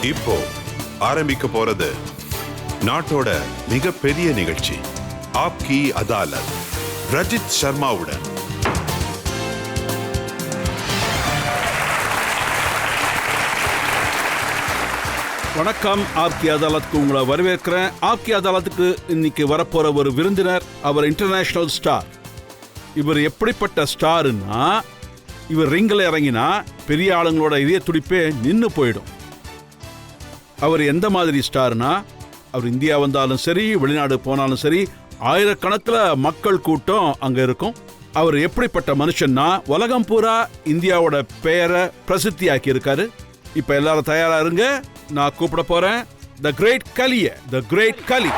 இப்போ ஆரம்பிக்க போறது நாட்டோட மிகப்பெரிய நிகழ்ச்சி ஆப்கி அதாலத் ரஜித் சர்மாவுடன். வணக்கம். ஆப்கி அதாலத்துக்கு உங்களை வரவேற்கிறேன். ஆப்கி அதாலத்துக்கு இன்னைக்கு வரப்போற ஒரு விருந்தினர் அவர் இன்டர்நேஷனல் ஸ்டார். இவர் எப்படிப்பட்ட ஸ்டாருன்னா, இவர் ரிங்கில் இறங்கினா பெரிய ஆளுங்களோட இதய துடிப்பே நின்று போயிடும். அவர் எந்த மாதிரி ஸ்டார்னா, அவர் இந்தியா வந்தாலும் சரி, வெளிநாடு போனாலும் சரி, ஆயிரக்கணக்கில் மக்கள் கூட்டம் அங்கே இருக்கும். அவர் எப்படிப்பட்ட மனுஷன்னா, உலகம் பூரா இந்தியாவோட பெயரை பிரசித்தியாக்கி இருக்காரு. இப்போ எல்லாரும் தயாரா இருங்க, நான் கூப்பிட போறேன் the great Kaliya, the great கலி.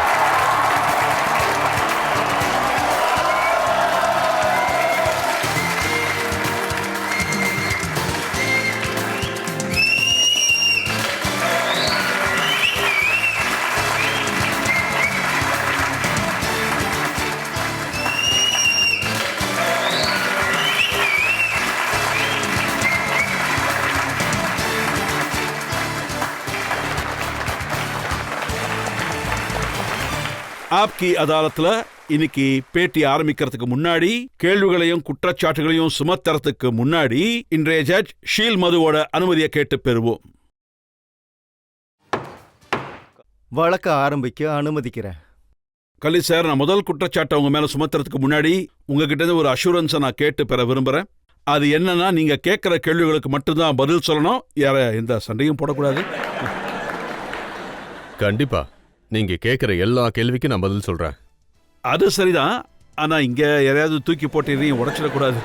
ஆப்கி அதாலத்துல இன்னைக்கு பேட்டி ஆரம்பிக்கிறதுக்கு முன்னாடி, கேள்விகளையும் குற்றச்சாட்டுகளையும் சுமத்துறதுக்கு முன்னாடி, இன்றைய ஜட்ஜ் ஷீல் மதுவோட அனுமதியை கேட்டு பெறுவோம். வழக்க ஆரம்பிக்க அனுமதிக்கிறேன். கலி சார், நான் முதல் குற்றச்சாட்டை உங்க மேல சுமத்துறதுக்கு முன்னாடி உங்ககிட்ட இருந்து ஒரு அஷூரன்ஸை நான் கேட்டு பெற விரும்புறேன். அது என்னன்னா, நீங்க கேட்கிற கேள்விகளுக்கு மட்டும்தான் பதில் சொல்லணும். யார எந்த சண்டையும் போடக்கூடாது. கண்டிப்பா நீங்க கேட்குற எல்லா கேள்விக்கும் நான் பதில் சொல்றேன். அது சரிதான். ஆனா இங்க யாரையாவது தூக்கி போட்டு எதையும் உடைச்சிடக்கூடாது.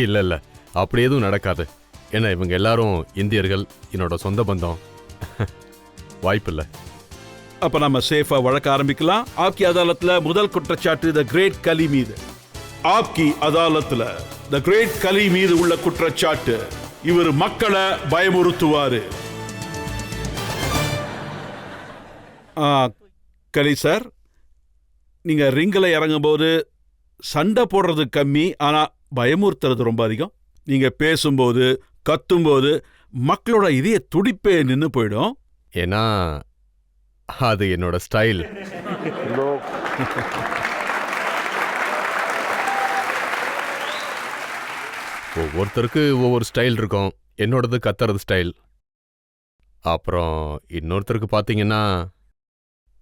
இல்ல இல்ல, அப்படி எதுவும் நடக்காது. ஏன்னா இவங்க எல்லாரும் இந்தியர்கள், என்னோட சொந்த பந்தம். வாய்ப்பில்லை. அப்ப நம்ம சேஃபா வழக்க ஆரம்பிக்கலாம். ஆப்கி அதாலத்துல முதல் குற்றச்சாட்டு த கிரேட் கலி மீது. ஆப்கி அதாலத்துல த கிரேட் கலி மீது உள்ள குற்றச்சாட்டு, இவர் மக்களை பயமுறுத்துவாரு. கலி சார், நீங்க ரிங்கில் இறங்கும் போது சண்டை போடுறது கம்மி, ஆனா பயமுறுத்துறது ரொம்ப அதிகம். நீங்க பேசும்போது, கத்தும்போது மக்களோட இதய துடிப்பே நின்று போயிடும். ஏன்னா அது என்னோட ஸ்டைல். ஒவ்வொருத்தருக்கு ஒவ்வொரு ஸ்டைல் இருக்கும். என்னோடது கத்துறது ஸ்டைல். அப்புறம் இன்னொருத்தருக்கு பார்த்தீங்கன்னா,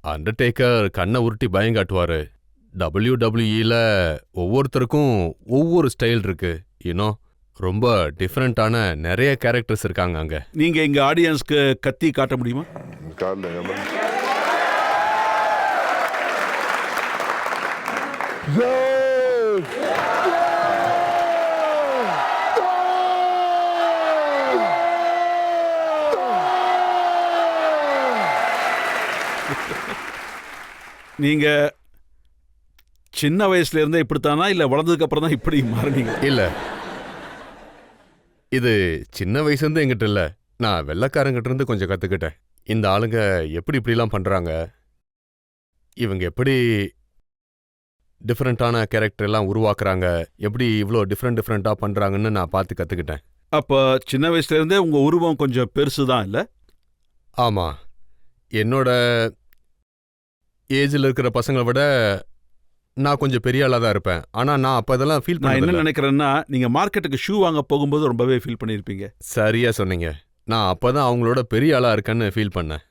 அண்டர்டேக்கர் கண்ணை உருட்டி பயம் காட்டுவாரு. WWE ஒவ்வொருத்தருக்கும் ஒவ்வொரு ஸ்டைல் இருக்கு. இன்னும் ரொம்ப டிஃப்ரெண்டான நிறைய கேரக்டர்ஸ் இருக்காங்க அங்க. நீங்க எங்க ஆடியன்ஸ்க்கு கத்தி காட்ட முடியுமா? நீங்க சின்ன வயசுல இருந்தே இப்படித்தானா, இல்ல வளர்ந்ததுக்கு அப்புறம் தான் இப்படி மாறினீங்க? இல்ல, இது சின்ன வயசுலேருந்து எங்கிட்ட இல்ல. நான் வெள்ளைக்காரங்கிட்ட இருந்து கொஞ்சம் கத்துக்கிட்டேன். இந்த ஆளுங்க எப்படி இப்படிலாம் பண்றாங்க, இவங்க எப்படி டிஃப்ரெண்டான கேரக்டர் எல்லாம் உருவாக்குறாங்க, எப்படி இவ்வளோ டிஃப்ரெண்டா பண்றாங்கன்னு நான் பார்த்து கத்துக்கிட்டேன். அப்ப சின்ன வயசுல இருந்தே உங்க உருவம் கொஞ்சம் பெருசுதான் இல்ல? ஆமா, என்னோட ஏஜில் இருக்கிற பசங்களை விட நான் கொஞ்சம் பெரிய ஆளாக தான் இருப்பேன். ஆனால் நான் அப்போ இதெல்லாம் ஃபீல் நான் என்ன பண்ண நினைக்கிறேன்னா, நீங்க மார்க்கெட்டுக்கு ஷூ வாங்க போகும்போது ரொம்பவே ஃபீல் பண்ணியிருப்பீங்க. சரியா சொன்னீங்க. நான் அப்போ தான் அவங்களோட பெரிய ஆளாக இருக்கேன்னு ஃபீல் பண்ணேன்.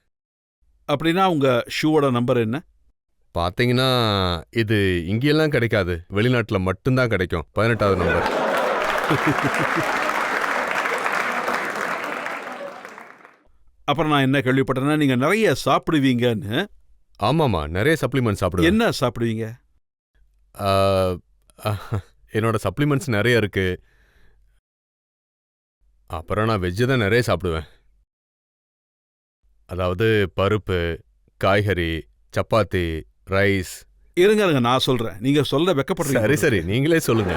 அப்படின்னா உங்க ஷூவோட நம்பர் என்ன? பார்த்தீங்கன்னா இது இங்கெல்லாம் கிடைக்காது, வெளிநாட்டில் மட்டும்தான் கிடைக்கும். 18வது நம்பர். அப்புறம் நான் என்ன கேள்விப்பட்டேன்னா, நீங்க நிறைய சாப்பிடுவீங்கன்னு. ஆமாம்மா, நிறைய சப்ளிமெண்ட்ஸ் சாப்பிடுவேன். என்ன சாப்பிடுவீங்க? என்னோட சப்ளிமெண்ட்ஸ் நிறைய இருக்கு. அப்புறம் நான் வெஜ்ஜு தான் நிறைய சாப்பிடுவேன். அதாவது பருப்பு, காய்கறி, சப்பாத்தி, ரைஸ். இருங்க நான் சொல்றேன், நீங்க சொல்ல வெக்கப்படுறீங்க. சரி நீங்களே சொல்லுங்க.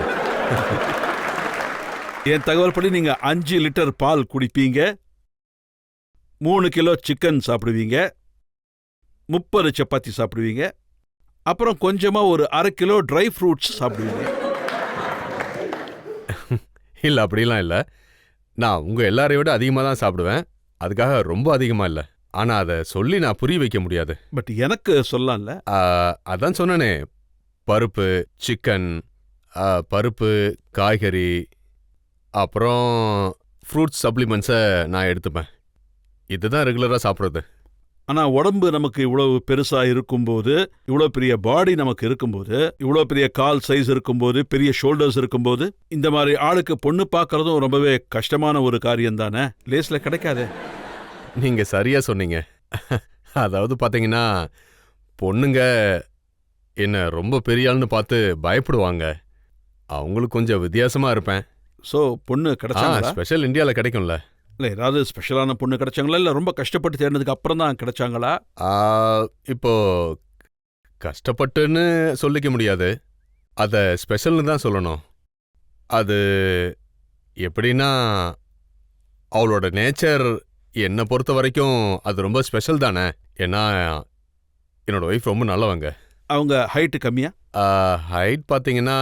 என் தகவல் படி நீங்க 5 லிட்டர் பால் குடிப்பீங்க, 3 கிலோ சிக்கன் சாப்பிடுவீங்க, 30 சப்பாத்தி சாப்பிடுவீங்க, அப்புறம் கொஞ்சமா ஒரு 1/2 கிலோ ட்ரை ஃப்ரூட்ஸ் சாப்பிடுவீங்க. இல்லை, அப்படிலாம் இல்லை. நான் உங்கள் எல்லாரையும் விட அதிகமாக தான் சாப்பிடுவேன். அதுக்காக ரொம்ப அதிகமா இல்ல. ஆனா அதை சொல்லி நான் புரிய வைக்க முடியாது. பட் எனக்கு சொல்லலாம்ல. அதான் சொன்னனே, பருப்பு, சிக்கன், பருப்பு, காய்கறி, அப்புறம் ஃப்ரூட்ஸ் சப்ளிமெண்ட்ஸை நான் எடுத்துப்பேன். இதுதான் ரெகுலரா சாப்பிட்றது. ஆனா உடம்பு நமக்கு இவ்வளவு பெருசா இருக்கும்போது, இவ்வளவு பெரிய பாடி நமக்கு இருக்கும்போது, இவ்வளவு பெரிய கால் சைஸ் இருக்கும்போது, பெரிய ஷோல்டர்ஸ் இருக்கும்போது, இந்த மாதிரி ஆளுக்கு பொண்ணு பார்க்கறதும் ரொம்பவே கஷ்டமான ஒரு காரியம் தானே. லேஸ்ல கிடைக்காதே. நீங்க சரியா சொன்னீங்க. அதாவது பாத்தீங்கன்னா, பொண்ணுங்க என்ன ரொம்ப பெரிய ஆள்னு பார்த்து பயப்படுவாங்க. அவங்களுக்கு கொஞ்சம் வித்தியாசமா இருப்பேன். சோ பொண்ணு கிடைச்சாங்களா? ஸ்பெஷல் இந்தியால கிடைக்கும்ல. இல்ல ஏதாவது ஸ்பெஷலான பொண்ணு கிடைச்சாங்களா, இல்ல ரொம்ப கஷ்டப்பட்டு தேடினதுக்கு அப்புறம் தான் கிடைச்சாங்களா? இப்போ கஷ்டப்பட்டுன்னு சொல்லிக்க முடியாது. அத ஸ்பெஷல்னு தான் சொல்லணும். அது எப்படின்னா, அவளோட நேச்சர் என்னை பொறுத்த வரைக்கும் அது ரொம்ப ஸ்பெஷல் தானே. ஏன்னா என்னோட ஒய்ஃப் ரொம்ப நல்லவங்க. அவங்க ஹைட் கம்மியா? ஹைட் பார்த்தீங்கன்னா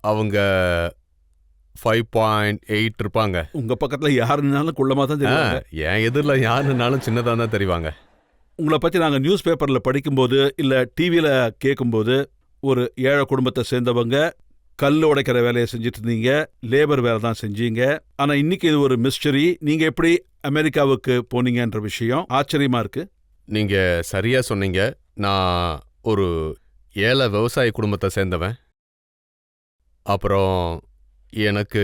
அவங்க 5.8 இருப்பாங்க. உங்க பக்கத்துல யாருன்னாலும் குள்ளமா தான் தெரியுவாங்க. என் எதிரில் யாருன்னாலும் சின்னதாக தான் தெரிவாங்க. உங்களை பத்தி நாங்க நியூஸ் பேப்பர்ல படிக்கும்போது இல்ல டிவியில கேட்கும்போது, ஒரு ஏழை குடும்பத்தை சேர்ந்தவங்க, கல் உடைக்கிற வேலையை செஞ்சுட்டு இருந்தீங்க, லேபர் வேலை தான் செஞ்சீங்க. ஆனா இன்னைக்கு இது ஒரு மிஸ்டரி. நீங்க எப்படி அமெரிக்காவுக்கு போனீங்கன்ற விஷயம் ஆச்சரியமா இருக்கு. நீங்க சரியா சொன்னீங்க. நான் ஒரு ஏழை விவசாய குடும்பத்தை சேர்ந்தவன். அப்புறம் எனக்கு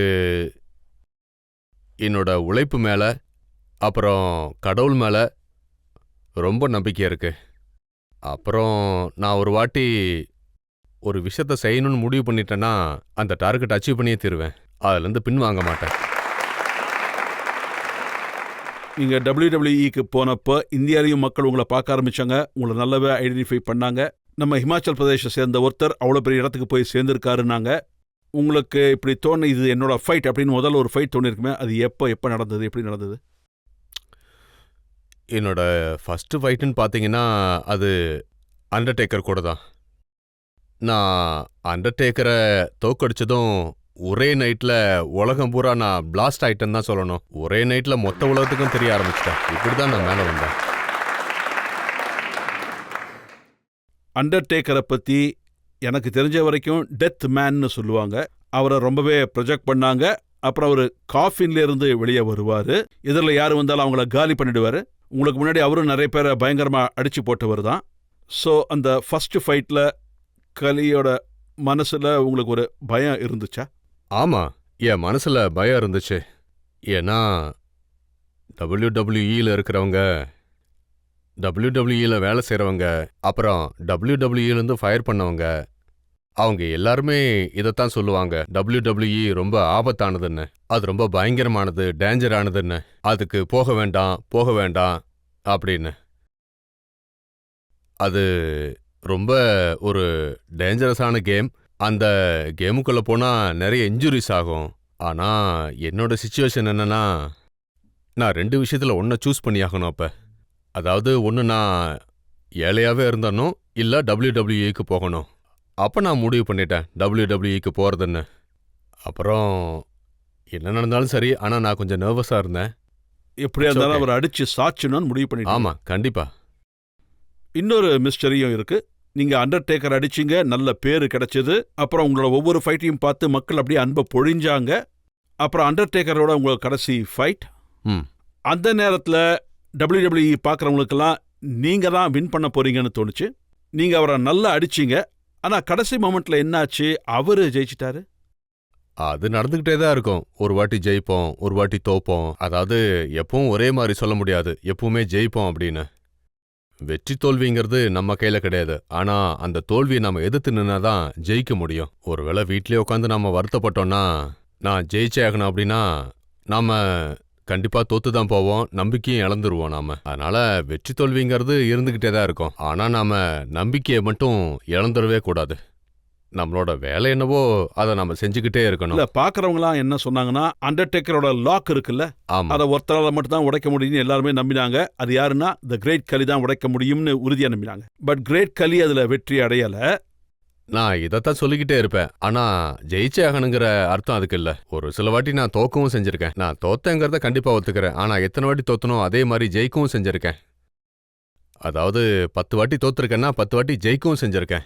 என்னோட உழைப்பு மேல, அப்புறம் கடவுள் மேல ரொம்ப நம்பிக்கை இருக்கு. அப்புறம் நான் ஒரு வாட்டி ஒரு விஷயத்த செய்யணும்னு முடிவு பண்ணிட்டேன்னா அந்த டார்கெட் அச்சீவ் பண்ணியே தருவேன். அதுலேருந்து பின் வாங்க மாட்டேன். நீங்க WWEக்கு போனப்போ இந்தியாலையும் மக்கள் உங்களை பார்க்க ஆரம்பிச்சாங்க, உங்களை நல்லாவே ஐடென்டிஃபை பண்ணாங்க. நம்ம ஹிமாச்சல் பிரதேச சேர்ந்த ஒருத்தர் அவ்வளோ பெரிய இடத்துக்கு போய் சேர்ந்திருக்காருன்னாங்க. உங்களுக்கு இப்படி தோணு, இது என்னோட ஃபைட் அப்படின்னு முதல்ல ஒரு ஃபைட் தோணிருக்குமே, அது எப்போ நடந்தது, எப்படி நடந்தது? என்னோட ஃபர்ஸ்ட் ஃபைட்டுன்னு பார்த்தீங்கன்னா அது அண்டர்டேக்கர் கூட தான். நான் அண்டர்டேக்கரை தோக்கடிச்சதும் ஒரே நைட்டில் உலகம் பூரா நான் பிளாஸ்ட் ஆயிட்டேன்னு தான் சொல்லணும். ஒரே நைட்டில் மொத்த உலகத்துக்கும் தெரிய ஆரம்பிச்சிட்டேன். இப்படி தான் நான் மேலே வந்தேன். அண்டர்டேக்கரை பற்றி எனக்கு தெரிஞ்ச வரைக்கும் டெத் மேன்னு சொல்லுவாங்க. அவரை ரொம்பவே ப்ரொஜெக்ட் பண்ணாங்க. அப்புறம் அவர் காஃபின்லேருந்து வெளியே வருவார். எதிரில் யார் வந்தாலும் அவங்கள காலி பண்ணிடுவார். உங்களுக்கு முன்னாடி அவரும் நிறைய பேரை பயங்கரமாக அடித்து போட்டவர் தான். ஸோ அந்த ஃபஸ்ட்டு ஃபைட்டில் கலியோட மனசில் உங்களுக்கு ஒரு பயம் இருந்துச்சா? ஆமாம், என் மனசில் பயம் இருந்துச்சு. ஏன்னா WWEயில் இருக்கிறவங்க, WWEயில் வேலை செய்கிறவங்க, அப்புறம் WWEலேருந்து ஃபயர் பண்ணவங்க, அவங்க எல்லாருமே இதைத்தான் சொல்லுவாங்க. WWE ரொம்ப ஆபத்தானதுன்னு, அது ரொம்ப பயங்கரமானது, டேஞ்சரானதுன்னு, அதுக்கு போக வேண்டாம் அப்படின்னு. அது ரொம்ப ஒரு டேஞ்சரஸான கேம். அந்த கேமுக்குள்ளே போனால் நிறைய இன்ஜுரிஸ் ஆகும். ஆனால் என்னோட சிச்சுவேஷன் என்னன்னா, நான் 2 விஷயத்தில் ஒன்றை சூஸ் பண்ணி ஆகணும். அப்போ அதாவது ஒன்று நான் ஏழையாகவே இருந்தனும், இல்லை WWEக்கு போகணும். அப்போ நான் முடிவு பண்ணிட்டேன் WWEக்கு போகிறதுன்னு. அப்புறம் என்ன நடந்தாலும் சரி, ஆனால் நான் கொஞ்சம் நர்வஸாக இருந்தேன். எப்படியா இருந்தாலும் அவர் அடிச்சு சாட்சினு முடிவு பண்ணிட்டேன். ஆமாம், கண்டிப்பாக. இன்னொரு மிஸ்டரியும் இருக்கு. நீங்க அண்டர்டேக்கர் அடிச்சிங்க, நல்ல பேரு கிடைச்சது. அப்புறம் உங்களோட ஒவ்வொரு ஃபைட்டையும் பார்த்து மக்கள் அப்படியே அன்பை பொழிஞ்சாங்க. அப்புறம் அண்டர்டேக்கரோட உங்களோட கடைசி ஃபைட். அந்த நேரத்தில் WWE பார்க்குறவங்களுக்கெல்லாம் நீங்க தான் வின் பண்ண போறீங்கன்னு தோணுச்சு. நீங்க அவரை நல்லா அடிச்சிங்க. ஆனால் கடைசி மொமெண்ட்ல என்னாச்சு? அவரு ஜெயிச்சிட்டாரு. அது நடந்துக்கிட்டே தான் இருக்கும். ஒரு வாட்டி ஜெயிப்போம், ஒரு வாட்டி தோப்போம். அதாவது எப்பவும் ஒரே மாதிரி சொல்ல முடியாது எப்பவுமே ஜெயிப்போம் அப்படின்னு. வெற்றி தோல்விங்கிறது நம்ம கையில கிடையாது. ஆனா அந்த தோல்வியை நம்ம எதிர்த்து நின்னாதான் ஜெயிக்க முடியும். ஒருவேளை வீட்லயே உட்காந்து நாம வருத்தப்பட்டோம்னா, நான் ஜெயிச்சே ஆகணும் அப்படின்னா நாம கண்டிப்பா தோத்துதான் போவோம், நம்பிக்கையும் இழந்துருவோம் நாம. அதனால வெற்றி தோல்விங்கிறது இருந்துகிட்டே தான் இருக்கும். ஆனா நாம நம்பிக்கையை மட்டும் இழந்துடவே கூடாது. நம்மளோட வேலை என்னவோ அதை நம்ம செஞ்சுக்கிட்டே இருக்கணும். இல்ல பார்க்குறவங்களாம் என்ன சொன்னாங்கன்னா, அண்டர்டேக்கரோட லாக் இருக்குல்ல, அதை ஒருத்தரால மட்டும் தான் உடைக்க முடியும்னு எல்லாருமே நம்பினாங்க. அது யாருன்னா த கிரேட் கலி தான் உடைக்க முடியும்னு உறுதியா நம்பினாங்க. பட் கிரேட் கலி அதுல வெற்றி அடையல. நான் இதைத்தான் சொல்லிக்கிட்டே இருப்பேன். ஆனா ஜெயிச்சே ஆகணுங்கிற அர்த்தம் அதுக்கு இல்ல. ஒரு சில வாட்டி நான் தோக்கவும் செஞ்சிருக்கேன். நான் தோத்தேங்கிறத கண்டிப்பா ஒத்துக்கிறேன். ஆனா எத்தனை வாட்டி தோத்தனோ அதே மாதிரி ஜெயிக்கவும் செஞ்சிருக்கேன். அதாவது 10 வாட்டி தோத்துருக்கேன்னா 10 வாட்டி ஜெயிக்கவும் செஞ்சிருக்கேன்.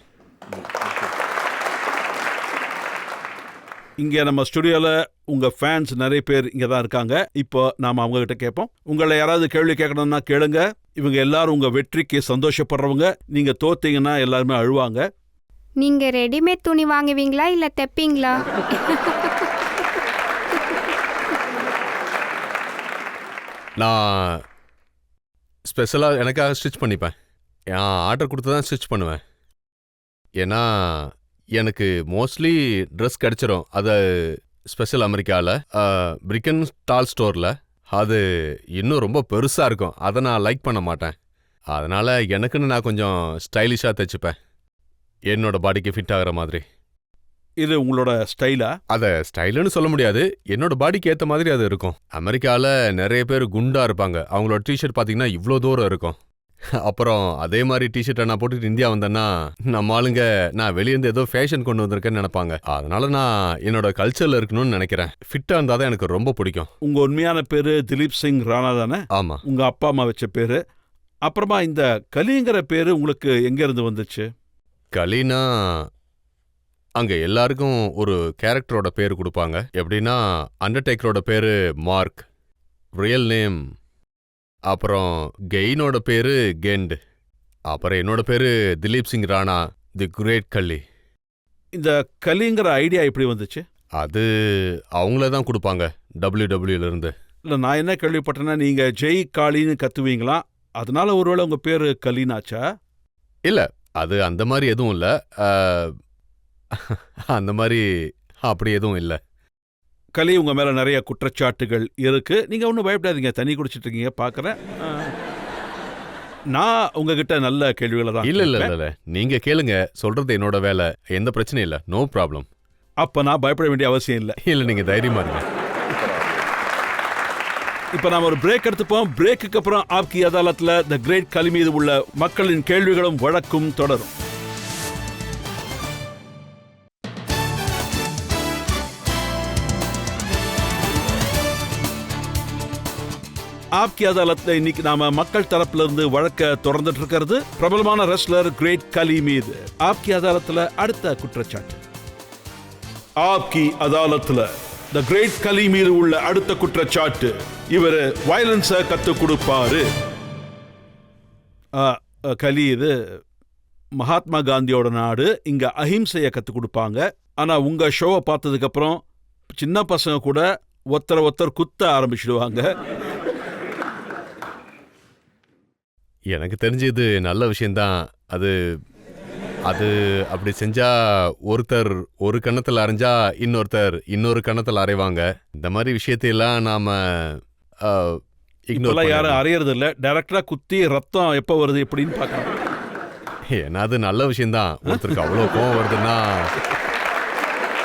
இங்கே நம்ம ஸ்டுடியோவில் உங்கள் ஃபேன்ஸ் நிறைய பேர் இங்கே தான் இருக்காங்க. இப்போ நாம் அவங்ககிட்ட கேட்போம். உங்களை யாராவது கேள்வி கேட்கணும்னா கேளுங்க. இவங்க எல்லாரும் உங்கள் வெற்றிக்கு சந்தோஷப்படுறவங்க. நீங்கள் தோத்தீங்கன்னா எல்லாருமே அழுவாங்க. நீங்க ரெடிமேட் துணி வாங்குவீங்களா இல்ல தைப்பீங்களா? நான் ஸ்பெஷலாக எனக்காக ஸ்டிச் பண்ணிப்பேன். நான் ஆர்டர் கொடுத்து தான் ஸ்டிச் பண்ணுவேன். ஏன்னா எனக்கு மோஸ்ட்லி ட்ரெஸ் கிடச்சிரும். அது ஸ்பெஷல் அமெரிக்காவில் பிரிக்கன் டால் ஸ்டோரில். அது இன்னும் ரொம்ப பெருசாக இருக்கும். அதை நான் லைக் பண்ண மாட்டேன். அதனால் எனக்குன்னு நான் கொஞ்சம் ஸ்டைலிஷாக தைச்சிப்பேன், என்னோட பாடிக்கு ஃபிட் ஆகிற மாதிரி. இது உங்களோட ஸ்டைலா? அதை ஸ்டைலுன்னு சொல்ல முடியாது, என்னோட பாடிக்கு ஏற்ற மாதிரி அது இருக்கும். அமெரிக்காவில் நிறைய பேர் குண்டா இருப்பாங்க. அவங்களோட டிஷர்ட் பார்த்தீங்கன்னா இவ்வளோ தூரம் இருக்கும். அப்புறம் அதே மாதிரி டிஷர்ட்டை நான் போட்டுட்டு இந்தியா வந்தேன்னா நம்ம ஆளுங்க நான் வெளியேருந்து ஏதோ ஃபேஷன் கொண்டு வந்திருக்கேன்னு நினைப்பாங்க. அதனால நான் என்னோட கல்ச்சரில் இருக்கணும்னு நினைக்கிறேன். ஃபிட்டாக இருந்தால் தான் எனக்கு ரொம்ப பிடிக்கும். உங்கள் உண்மையான பேர் திலீப் சிங் ராணா தானே? ஆமாம். உங்கள் அப்பா அம்மா வச்ச பேர். அப்புறமா இந்த கலிங்கிற பேர் உங்களுக்கு எங்கேருந்து வந்துச்சு? கலினா அங்கே எல்லாருக்கும் ஒரு கேரக்டரோட பேர் கொடுப்பாங்க. எப்படின்னா அண்டர்டேக்கரோட பேர் மார்க், ரியல் நேம். அப்புறம் கெயினோட பேரு கெண்ட். அப்புறம் என்னோட பேரு திலீப் சிங் ராணா, தி கிரேட் கலி. இந்த கலிங்கிற ஐடியா எப்படி வந்துச்சு? அது அவங்களே தான் கொடுப்பாங்க WWEலேருந்து. இல்லை, நான் என்ன கேள்விப்பட்டேன்னா நீங்கள் ஜெய் காளின்னு கத்துவீங்களா, அதனால ஒருவேளை உங்கள் பேர் கலினாச்சா? இல்லை, அது அந்த மாதிரி எதுவும் இல்லை. அந்த மாதிரி அப்படி எதுவும் இல்லை. கலி, உங்கள் மேலே நிறைய குற்றச்சாட்டுகள் இருக்குது. நீங்கள் ஒன்றும் பயப்படாதீங்க, தண்ணி குடிச்சிட்டு இருக்கீங்க பார்க்குறேன். நான் உங்ககிட்ட நல்ல கேள்விகளை தான். இல்லை இல்லை இல்லை, நீங்கள் கேளுங்க, சொல்கிறது என்னோட வேலை, எந்த பிரச்சனையும் இல்லை, நோ ப்ராப்ளம். அப்போ நான் பயப்பட வேண்டிய அவசியம் இல்லை. இல்லை, நீங்கள் தைரியமாக இருங்க. இப்போ நாம் ஒரு பிரேக் எடுத்துப்போம். பிரேக்குக்கு அப்புறம் ஆப்கி அதாலத்தில் த கிரேட் கலி மீது உள்ள மக்களின் கேள்விகளும் வழக்கும் தொடரும். ஆப்கி அதாலத்தில் இன்னைக்கு நாம மக்கள் தரப்புல இருந்து வழக்க தொடர்ந்துட்டு இருக்கிறது பிரபலமான ரெஸ்லர் கிரேட் கலி மீது. ஆப்கி அதாலத்தில் அடுத்த குற்றச்சாட்டு. ஆப்கி அதாலத்தில் த கிரேட் கலி மீது உள்ள அடுத்த குற்றச்சாட்டு, இவர் வயலன்ஸை கத்துக் கொடுப்பாரு. கலி, இது மகாத்மா காந்தியோட நாடு, இங்க அஹிம்சையை கத்துக் கொடுப்பாங்க. ஆனா உங்க ஷோவை பார்த்ததுக்கு அப்புறம் சின்ன பசங்க கூட ஒருத்தர் குத்த ஆரம்பிச்சிடுவாங்க. எனக்கு தெரிஞ்சு இது நல்ல விஷயந்தான். அது அது அப்படி செஞ்சா ஒருத்தர் ஒரு கன்னத்தில் அரைஞ்சா இன்னொருத்தர் இன்னொரு கன்னத்தில் அரைவாங்க. இந்த மாதிரி விஷயத்தையெல்லாம் நாம இப்பெல்லாம் யாரும் அரையறது இல்லை, டைரக்டா குத்தி ரத்தம் எப்போ வருது எப்படின்னு பார்க்கலாம். ஏன்னா அது நல்ல விஷயந்தான். ஒருத்தருக்கு அவ்வளோ கோவம் வருதுன்னா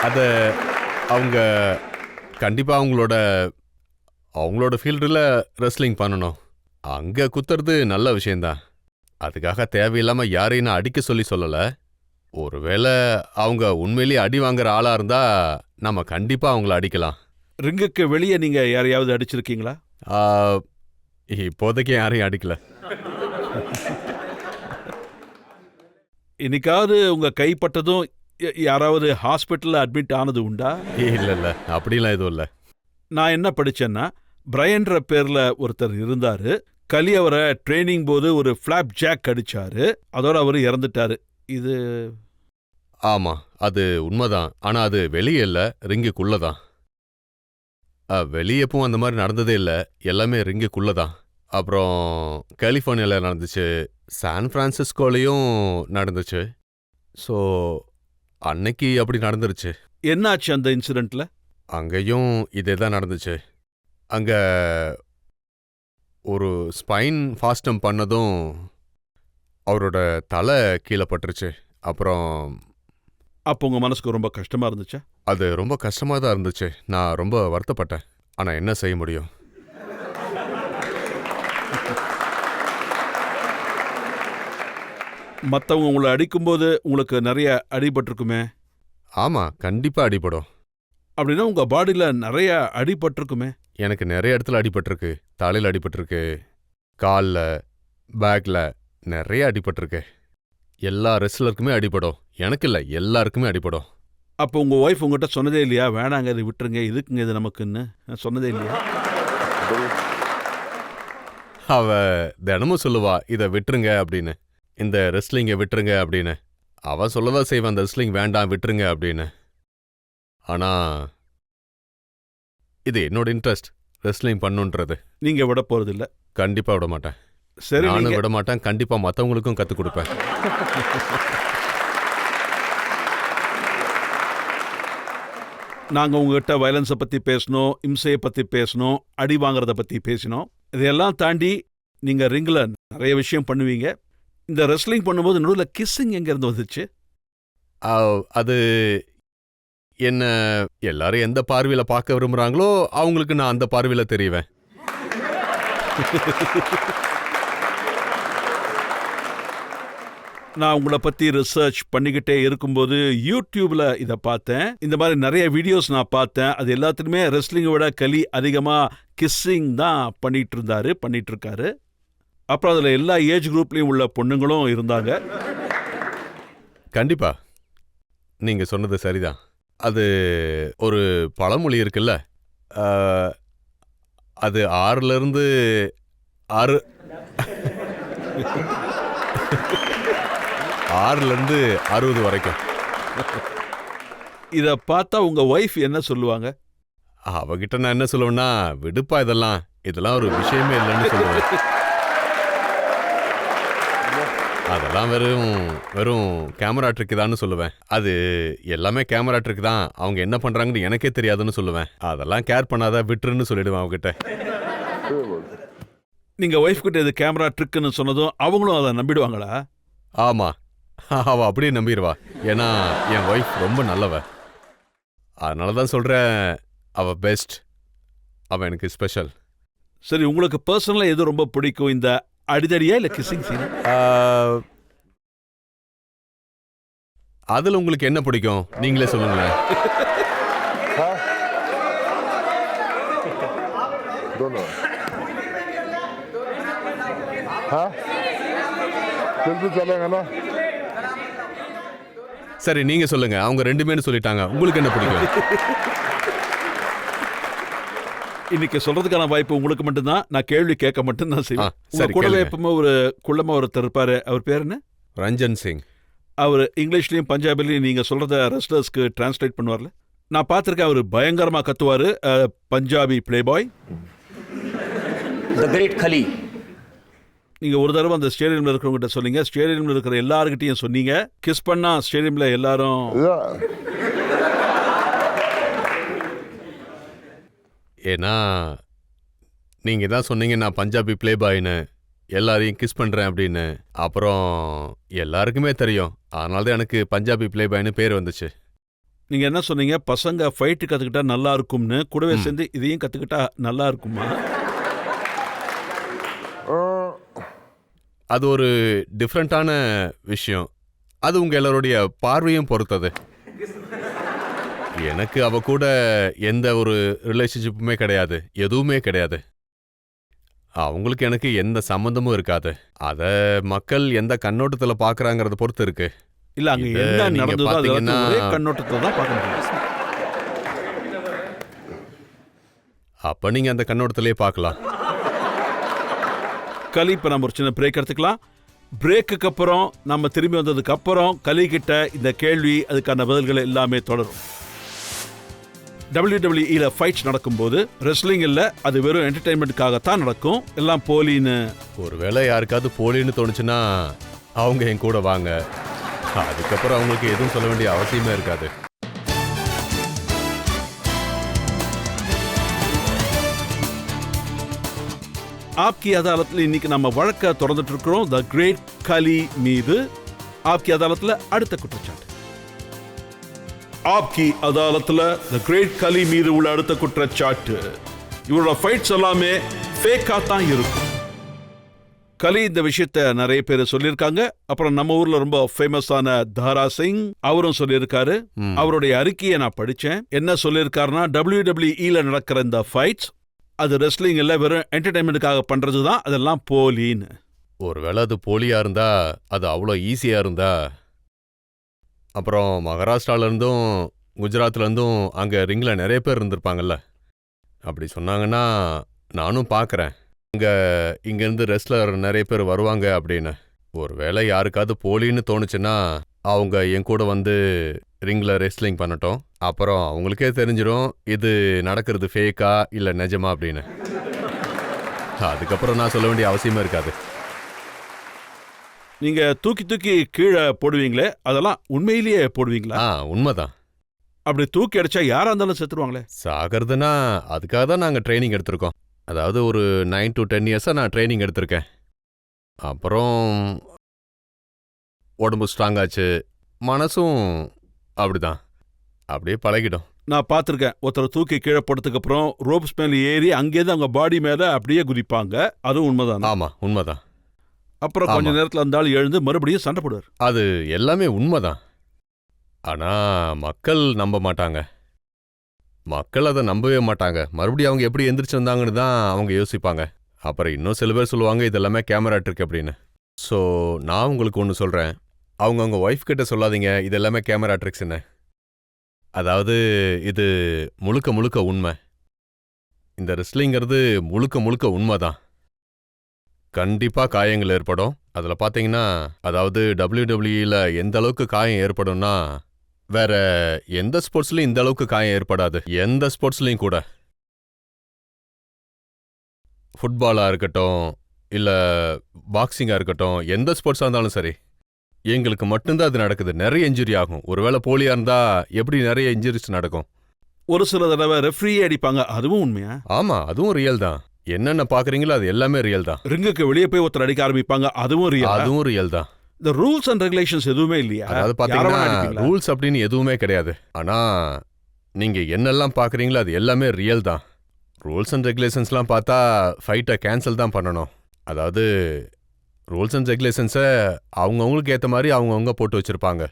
அதை அவங்க கண்டிப்பாக அவங்களோட ஃபீல்டில் ரெஸ்லிங் பண்ணணும். அங்கே குத்துறது நல்ல விஷயந்தான். அதுக்காக தேவையில்லாமல் யாரையும் நான் அடிக்க சொல்லலை. ஒருவேளை அவங்க உண்மையிலேயே அடி வாங்குற ஆளாக இருந்தால் நம்ம கண்டிப்பாக அவங்கள அடிக்கலாம். ரிங்குக்கு வெளியே நீங்கள் யாரையாவது அடிச்சிருக்கீங்களா? இப்போதைக்கு யாரையும் அடிக்கல. இன்னைக்காவது உங்கள் கைப்பட்டதும் யாராவது ஹாஸ்பிட்டலில் அட்மிட் ஆனது உண்டா? இல்லை, அப்படிலாம் எதுவும் இல்லை. நான் என்ன படித்தேன்னா, பிரையன்ற பேரில் ஒருத்தர் இருந்தார். கலி அவரை ட்ரைனிங் போது ஒரு ஃப்ளாப் ஜாக் அடிச்சாரு, அதோட அவர் இறந்துட்டாரு. இது ஆமாம், அது உண்மைதான். ஆனால் அது வெளியே இல்லை, ரிங்குக்குள்ளே தான். வெளியே எப்பவும் அந்த மாதிரி நடந்ததே இல்லை, எல்லாமே ரிங்குக்குள்ளே தான். அப்புறம் கலிஃபோர்னியாவில் நடந்துச்சு, சான் பிரான்சிஸ்கோலையும் நடந்துச்சு. ஸோ அன்னைக்கு அப்படி நடந்துருச்சு. என்னாச்சு அந்த இன்சிடெண்ட்டில்? அங்கேயும் இதே தான் நடந்துச்சு. அங்கே ஒரு ஸ்பைன் ஃபாஸ்டம் பண்ணதும் அவரோட தலை கீழே பட்டுருச்சு. அப்புறம் அப்போ உங்கள் மனசுக்கு ரொம்ப கஷ்டமாக இருந்துச்சா? அது ரொம்ப கஷ்டமாக தான் இருந்துச்சு. நான் ரொம்ப வருத்தப்பட்டேன். ஆனால் என்ன செய்ய முடியும்? மற்றவங்க உங்களை அடிக்கும்போது உங்களுக்கு நிறைய அடிபட்டிருக்குமே. ஆமா, கண்டிப்பா அடிபடும். அப்படின்னா உங்கள் பாடியில் நிறைய அடிபட்டிருக்குமே. எனக்கு நிறைய இடத்துல அடிபட்டிருக்கு. தலையில் அடிபட்டிருக்கு, காலில், பேக்கில் நிறைய அடிபட்டிருக்கு. எல்லா ரெஸ்லருக்குமே அடிபடும். எனக்கு இல்லை, எல்லாருக்குமே அடிபடும். அப்போ உங்கள் ஒய்ஃப் உங்கள்கிட்ட சொன்னதே இல்லையா, வேணாங்க இது விட்டுருங்க, இதுக்குங்க இது நமக்குன்னு சொன்னதே இல்லையா? அவ தினமும் சொல்லுவா, இதை விட்டுருங்க அப்படின்னு, இந்த ரெஸ்லிங்கை விட்டுருங்க அப்படின்னு. அவ சொல்லதான் செய்வான், அந்த ரெஸ்லிங் வேண்டாம் விட்டுருங்க அப்படின்னு. ஆனா இது என்னோட இன்ட்ரெஸ்ட், ரெஸ்லிங் பண்ணுன்றது. நீங்கள் விட போகிறதில்ல? கண்டிப்பா விட மாட்டேன். சரி, நானும் விட மாட்டேன். கண்டிப்பா மற்றவங்களுக்கும் கற்றுக் கொடுப்பேன். நாங்கள் உங்ககிட்ட வயலன்ஸை பற்றி பேசணும், இம்சையை பற்றி பேசணும், அடி வாங்குறத பற்றி பேசினோம். இதையெல்லாம் தாண்டி நீங்கள் ரிங்கில் நிறைய விஷயம் பண்ணுவீங்க. இந்த ரெஸ்லிங் பண்ணும்போது நடுவில் கிஸ்ஸிங் எங்கேருந்து வந்துச்சு? அது என்ன எல்லாரும் எந்த பார்வையில் பார்க்க விரும்புகிறாங்களோ அவங்களுக்கு நான் அந்த பார்வையில் தெரிவேன். நான் உங்களை பற்றி ரிசர்ச் பண்ணிக்கிட்டே இருக்கும்போது யூடியூப்பில் இதை பார்த்தேன். இந்த மாதிரி நிறைய வீடியோஸ் நான் பார்த்தேன். அது எல்லாத்துலேயுமே ரெஸ்லிங்கை விட கலி அதிகமாக கிஸ்ஸிங் தான் பண்ணிகிட்ருக்காரு. அப்புறம் அதில் எல்லா ஏஜ் குரூப்லேயும் உள்ள பொண்ணுங்களும் இருந்தாங்க. கண்டிப்பா நீங்கள் சொன்னது சரிதான். அது ஒரு பழமொழி இருக்குல்ல, அது 6 6 60 வரைக்கும். இதை பார்த்தா உங்கள் ஒய்ஃப் என்ன சொல்லுவாங்க? அவகிட்ட நான் என்ன சொல்லுவேன்னா, விடுப்பா இதெல்லாம் ஒரு விஷயமே இல்லைன்னு சொல்லுவேன். அதெல்லாம் வெறும் கேமரா ட்ரிக் தான்னு சொல்லுவேன். அது எல்லாமே கேமரா ட்ரிக் தான், அவங்க என்ன பண்றாங்கன்னு எனக்கே தெரியாதுன்னு சொல்லுவேன். அதெல்லாம் கேர் பண்ணாத, விட்டுருன்னு சொல்லிடுவேன் அவகிட்ட. நீங்கள் ஒய்ஃப் கிட்ட இது கேமரா ட்ரிக்குன்னு சொன்னதும் அவங்களும் அதை நம்பிடுவாங்களா? ஆமா, அவ அப்படியே நம்பிடுவா. ஏன்னா என் ஒய்ஃப் ரொம்ப நல்லவ. அதனால தான் சொல்றேன், அவ பெஸ்ட், அவ எனக்கு ஸ்பெஷல். சரி, உங்களுக்கு பர்சனலாக எது ரொம்ப பிடிக்கும், இந்த அடிதடியா இல்லை கிஸ்ஸிங் சீன்? அதில் உங்களுக்கு என்ன பிடிக்கும் நீங்களே சொல்லுங்களேன். சரி, நீங்க சொல்லுங்க. அவங்க 2 சொல்லிட்டாங்க, உங்களுக்கு என்ன பிடிக்கும்? இன்னைக்கு சொல்றதுக்கான வாய்ப்பு உங்களுக்கு மட்டும்தான். நான் கேள்வி கேட்க மட்டும்தான் செய்வேன். சரி, கூடவே கேளுங்க. எப்பவுமே ஒரு குள்ளமா ஒருத்தர் இருப்பாரு. அவர் பேர் என்ன? ரஞ்சன் சிங். அவர் இங்கிலீஷ்லயும் பஞ்சாபிலையும் நீங்க சொல்றத ரெஸ்லர்ஸ்க்கு டிரான்ஸ்லேட் பண்ணுவார்ல. நான் பார்த்துருக்கேன், அவர் பயங்கரமா கத்துவாரு. பஞ்சாபி பிளே பாய், தி கிரேட் கலி. நீங்க ஒரு தடவை அந்த ஸ்டேடியம்ல இருக்கிறவங்கிட்ட சொன்னீங்க, ஸ்டேடியம்ல இருக்கிற எல்லாருக்கிட்டையும் சொன்னீங்க, கிஸ் பண்ணா ஸ்டேடியம்ல எல்லாரும். ஏன்னா நீங்க தான் சொன்னீங்க நான் பஞ்சாபி பிளே பாய்னு, எல்லாரையும் கிஸ் பண்றேன் அப்படின்னு. அப்புறம் எல்லாருக்குமே தெரியும், அதனால தான் எனக்கு பஞ்சாபி பிளே பாய்னு பேர் வந்துச்சு. நீங்க என்ன சொன்னீங்க? பசங்க ஃபைட்டு கத்துக்கிட்டா நல்லா இருக்கும்னு. கூடவே சேர்ந்து இதையும் கத்துக்கிட்டா நல்லா இருக்குமா? அது ஒரு டிஃப்ரெண்ட்டான விஷயம். அது உங்க எல்லாருடைய பார்வையும் பொறுத்தது. எனக்கு அவ கூட எந்த ஒரு ரிலேஷன்ஷிப்புமே கிடையாது, எதுவுமே கிடையாது. அவங்களுக்கு எனக்கு எந்த சம்மந்தமும் இருக்காது. அத மக்கள் எந்த கண்ணோட்டத்தில் பார்க்கறாங்கறத பொறுத்து இருக்கு. இல்ல, அங்க இது என்ன நீங்க நடந்ததோ அது பாத்தீங்கன்னா- ஒரே கண்ணோட்டத்தை தான் பார்க்க முடியும். அப்ப நீங்க அந்த கண்ணோட்டத்திலே பார்க்கலாம். கலி, இப்போ நம்ம ஒரு சின்ன பிரேக் எடுத்துக்கலாம். பிரேக்குக்கு அப்புறம் நம்ம திரும்பி வந்ததுக்கு அப்புறம் கலி கிட்ட இந்த கேள்வி, அதுக்கான பதில்கள் எல்லாமே தொடரும். WWE ஃபைட்ஸ் நடக்கும்போது ரெஸ்லிங் இல்லை, அது வெறும் என்டர்டைன்மெண்ட்டுக்காகத்தான் நடக்கும். எல்லாம் போலின்னு. ஒருவேளை யாருக்காவது போலின்னு தோணுச்சுன்னா அவங்க என் கூட வாங்க. அதுக்கப்புறம் அவங்களுக்கு எதுவும் சொல்ல வேண்டிய அவசியமே இருக்காது. ஆப்கி அதாலத்தில் இன்னைக்கு நம்ம வழக்க தொடர்ந்துட்டு இருக்கிறோம். த கிரேட் கலி மீது ஆப்கி அதாலத்தில் அடுத்த குற்றச்சாட்டு. ஆப்கி அதாலத்தில் த கிரேட் கலி மீது உள்ள அடுத்த குற்றச்சாட்டு, இவரோட ஃபைட்ஸ் எல்லாமே ஃபேக்கா தான் இருக்கும். கலி இந்த விஷயத்த நிறைய பேர் சொல்லியிருக்காங்க. அப்புறம் நம்ம ஊர்ல ரொம்ப ஃபேமஸான தாரா சிங் அவரும் சொல்லியிருக்காரு. ம். அவருடைய அறிக்கையை நான் படிச்சேன். என்ன சொல்லியிருக்காருன்னா, WWE நடக்கிற இந்த ஃபைட்ஸ் அது ரெஸ்லிங் இல்ல, வெறும் என்டர்டைன்மெண்ட்டுக்காக பண்றதுதான், அதெல்லாம் போலின்னு. ஒருவேளை அது போலியா இருந்தா, அது அவ்வளோ ஈஸியா இருந்தா, அப்புறம் மகாராஷ்டிரால இருந்தும் குஜராத்ல இருந்தும் அங்க ரிங்ல நிறைய பேர் இருந்திருப்பாங்கல்ல. அப்படி சொன்னாங்கன்னா நானும் பார்க்கறேன். இங்கேருந்து ரெஸ்லர் நிறைய பேர் வருவாங்க அப்படின்னு. ஒருவேளை யாருக்காவது போலின்னு தோணுச்சுன்னா அவங்க என் கூட வந்து ரிங்ல ரெஸ்லிங் பண்ணட்டும். அப்புறம் அவங்களுக்கே தெரிஞ்சிடும் இது நடக்கிறது ஃபேக்கா இல்லை நிஜமா அப்படின்னு. அதுக்கப்புறம் நான் சொல்ல வேண்டிய அவசியமே இருக்காது. நீங்க தூக்கி தூக்கி கீழே போடுவீங்களே, அதெல்லாம் உண்மையிலேயே போடுவீங்களா? உண்மைதான். அப்படி தூக்கி அடிச்சா யாரா இருந்தாலும் செத்துருவாங்களே. சாகிறதுனா அதுக்காக தான் நாங்கள் ட்ரைனிங் எடுத்திருக்கோம். அதாவது ஒரு 9 to 10 இயர்ஸாக நான் ட்ரைனிங் எடுத்திருக்கேன். அப்புறம் உடம்பு ஸ்ட்ராங் ஆச்சு, மனசும் அப்படிதான், அப்படியே பழகிடும். நான் பார்த்துருக்கேன், ஒருத்தர் தூக்கி கீழே போட்டதுக்கு அப்புறம் ரோப்ஸ் மேல ஏறி அங்கேருந்து அவங்க பாடி மேல அப்படியே குதிப்பாங்க. அதுவும் உண்மைதான். ஆமா, உண்மைதான். அப்புறம் கொஞ்ச ஆமா. நேரத்துல அந்த ஆள் எழுந்து மறுபடியும் சண்டை போடுவார். அது எல்லாமே உண்மைதான். ஆனா மக்கள் நம்ப மாட்டாங்க. மக்கள் அதை நம்பவே மாட்டாங்க. மறுபடியும் அவங்க எப்படி எந்திரிச்சு வந்தாங்கன்னு தான் அவங்க யோசிப்பாங்க. அப்புறம் இன்னும் சில பேர் சொல்லுவாங்க இது எல்லாமே கேமரா ட்ரிக் அப்படின்னு. ஸோ நான் உங்களுக்கு ஒன்று சொல்கிறேன், அவங்க ஒய்ஃப் கிட்ட சொல்லாதீங்க இது எல்லாமே கேமரா ட்ரிக்ஸ்ன்னு. அதாவது இது முழுக்க முழுக்க உண்மை. இந்த ரெஸ்லிங்கிறது முழுக்க முழுக்க உண்மை தான். கண்டிப்பாக காயங்கள் ஏற்படும். அதில் பார்த்தீங்கன்னா, அதாவது WWEல எந்த அளவுக்கு காயம் ஏற்படும்னா வேற எந்த ஸ்போர்ட்ஸ்லையும் இந்த அளவுக்கு காயம் ஏற்படாது. எந்த ஸ்போர்ட்ஸ்லையும் கூட. ஃபுட்பாலாக இருக்கட்டும் இல்லை பாக்ஸிங்காக இருக்கட்டும், எந்த ஸ்போர்ட்ஸாக இருந்தாலும் சரி, எங்களுக்கு மட்டும்தான் அது நடக்குது. நிறைய இன்ஜுரி ஆகும். ஒருவேளை போலியாக இருந்தால் எப்படி நிறைய இன்ஜுரிஸ் நடக்கும். ஒரு சில தடவை ரெஃப்ரியே அடிப்பாங்க. அதுவும் உண்மையா? ஆமாம், அதுவும் ரியல் தான். என்னென்ன பார்க்குறீங்களோ அது எல்லாமே ரியல் தான். ரிங்குக்கு வெளியே போய் ஒருத்தர் அடிக்க ஆரம்பிப்பாங்க. அதுவும் ரியல். அதுவும் ரியல் தான். இந்த ரூல்ஸ் அண்ட் ரெகுலேஷன்ஸ் எதுவுமே இல்லையா? அதாவது யாரை பார்த்தீங்கன்னா வேணா அடிப்பீங்களா? ரூல்ஸ் அப்படின்னு எதுவுமே கிடையாது. ஆனால் நீங்கள் என்னெல்லாம் பார்க்குறீங்களோ அது எல்லாமே ரியல் தான். ரூல்ஸ் அண்ட் ரெகுலேஷன்ஸ்லாம் பார்த்தா ஃபைட்டை கேன்சல் தான் பண்ணணும். அதாவது ரூல்ஸ் அண்ட் ரெகுலேஷன்ஸை அவங்கவுங்களுக்கு ஏற்ற மாதிரி அவங்கவுங்க போட்டு வச்சுருப்பாங்க.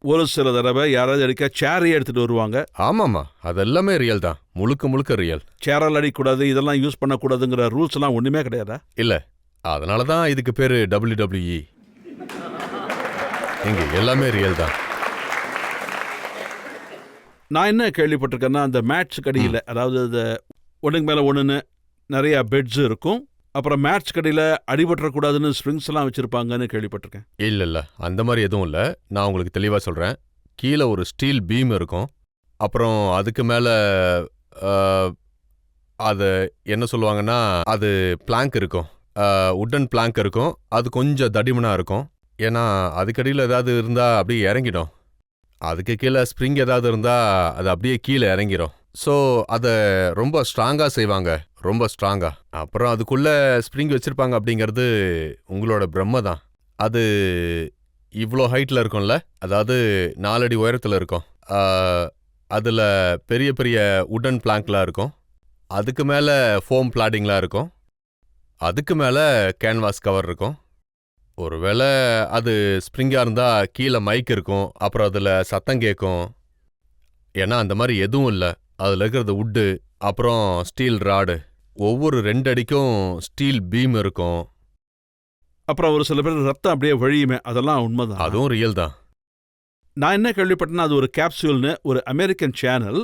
ஒரு சில தடவை யாராவது அடிக்க சேரையே எடுத்துட்டு வருவாங்க. ஆமாம்மா, அது எல்லாமே ரியல் தான். முழுக்க முழுக்க ரியல். சேரால் அடிக்கக்கூடாது, இதெல்லாம் யூஸ் பண்ணக்கூடாதுங்கிற ரூல்ஸ் எல்லாம் ஒண்ணுமே கிடையாதா? இல்லை, அதனால தான் இதுக்கு பேர் WWE. இங்கே எல்லாமே ரியல் தான். நான் என்ன கேள்விப்பட்டிருக்கேன்னா, அந்த மேட்ச் கடையில், அதாவது இந்த ஒன்றுக்கு மேலே ஒன்றுன்னு நிறைய பெட்ஸ் இருக்கும். அப்புறம் மேட்ச் கடையில் அடிபட்டுறக்கூடாதுன்னு ஸ்ப்ரிங்ஸ் எல்லாம் வச்சுருப்பாங்கன்னு கேள்விப்பட்டிருக்கேன். இல்லை, அந்த மாதிரி எதுவும் இல்லை. நான் உங்களுக்கு தெளிவாக சொல்கிறேன். கீழே ஒரு ஸ்டீல் பீம் இருக்கும். அப்புறம் அதுக்கு மேலே அது என்ன சொல்லுவாங்கன்னா, அது பிளாங்க் இருக்கும். உட்டன் பிளாங்க் இருக்கும். அது கொஞ்சம் தடிமனாக இருக்கும். ஏன்னா அதுக்கடியில் ஏதாவது இருந்தால் அப்படியே இறங்கிடும். அதுக்கு கீழே ஸ்ப்ரிங் ஏதாவது இருந்தால் அது அப்படியே கீழே இறங்கிடும். ஸோ அதை ரொம்ப ஸ்ட்ராங்காக செய்வாங்க, ரொம்ப ஸ்ட்ராங்காக. அப்புறம் அதுக்குள்ளே ஸ்ப்ரிங் வச்சுருப்பாங்க அப்படிங்கிறது உங்களோட பிரம்ம தான். அது இவ்வளோ ஹைட்டில் இருக்கும்ல, அதாவது 4 அடி உயரத்தில் இருக்கும். அதில் பெரிய பெரிய உடன் பிளாங்க்லாம் இருக்கும். அதுக்கு மேலே ஃபோம் பிளாடிங்லாம் இருக்கும். அதுக்கு மேலே கேன்வாஸ் கவர் இருக்கும். ஒருவேளை அது ஸ்ப்ரிங்காக இருந்தால் கீழே மைக் இருக்கும். அப்புறம் அதில் சத்தம் கேட்கும். ஏன்னா அந்த மாதிரி எதுவும் இல்லை. அதில் இருக்கிறது உட்டு, அப்புறம் ஸ்டீல் ராடு. ஒவ்வொரு 2 அடிக்கும் ஸ்டீல் பீம் இருக்கும். அப்புறம் ஒரு சில பேர் ரத்தம் அப்படியே வழியுமே, அதெல்லாம் உண்மைதான். அதுவும் ரியல் தான். நான் என்ன கேள்விப்பட்டேன்னா, அது ஒரு கேப்சூல்னு ஒரு அமெரிக்கன் சேனல்,